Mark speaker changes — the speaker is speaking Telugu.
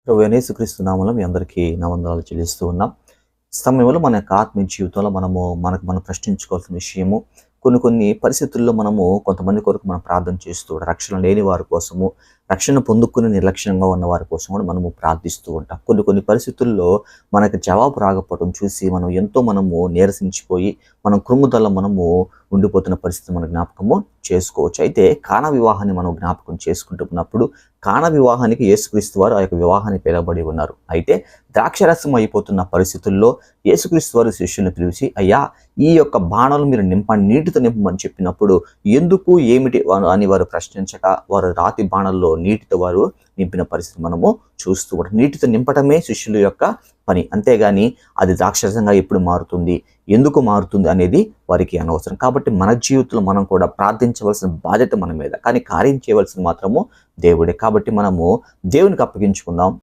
Speaker 1: ప్రభువైన యేసుక్రీస్తు నామములో మీ అందరికీ నా వందనాలు చెల్లిస్తూ ఉన్నాం. సమయంలో మన యొక్క ఆత్మీయ జీవితంలో మనం ప్రశ్నించుకోవాల్సిన విషయము, కొన్ని పరిస్థితుల్లో కొంతమంది కొరకు మనం ప్రార్థన చేస్తూ ఉంటాం. రక్షణ లేని వారి కోసము, రక్షణ పొందుకుని నిర్లక్ష్యంగా ఉన్న వారి కోసం కూడా మనము ప్రార్థిస్తూ ఉంటాం. కొన్ని పరిస్థితుల్లో మనకు జవాబు రాకపోవడం చూసి మనము నీరసించిపోయి మనం కృంగుదల ఉండిపోతున్న పరిస్థితి మనం జ్ఞాపకము చేసుకోవచ్చు. అయితే కానా వివాహాన్ని మనం జ్ఞాపకం చేసుకుంటున్నప్పుడు కానా వివాహానికి యేసుక్రీస్తు వారు ఆ యొక్క వివాహాన్ని పిలవబడి ఉన్నారు. అయితే ద్రాక్షరసం అయిపోతున్న పరిస్థితుల్లో యేసుక్రీస్తు వారు శిష్యులను పిలిచి, అయ్యా ఈ యొక్క బాణలు మీరు నింపండి, నీటితో నింపమని చెప్పినప్పుడు ఎందుకు ఏమిటి అని వారు ప్రశ్నించక వారు రాతి బాణల్లో నీటితో వారు నింపిన పరిస్థితి మనము చూస్తూ ఉంటాం. నీటితో నింపటమే శిష్యుల యొక్క పని, అంతేగాని అది ద్రాక్షరసంగా ఎప్పుడు మారుతుంది, ఎందుకు మారుతుంది అనేది వారికి అనవసరం. కాబట్టి మన జీవితంలో మనం కూడా ప్రార్థించవలసిన బాధ్యత మన మీద, కానీ కార్యం చేయవలసిన మాత్రము దేవుడే. కాబట్టి మనము దేవునికి అప్పగించుకుందాం.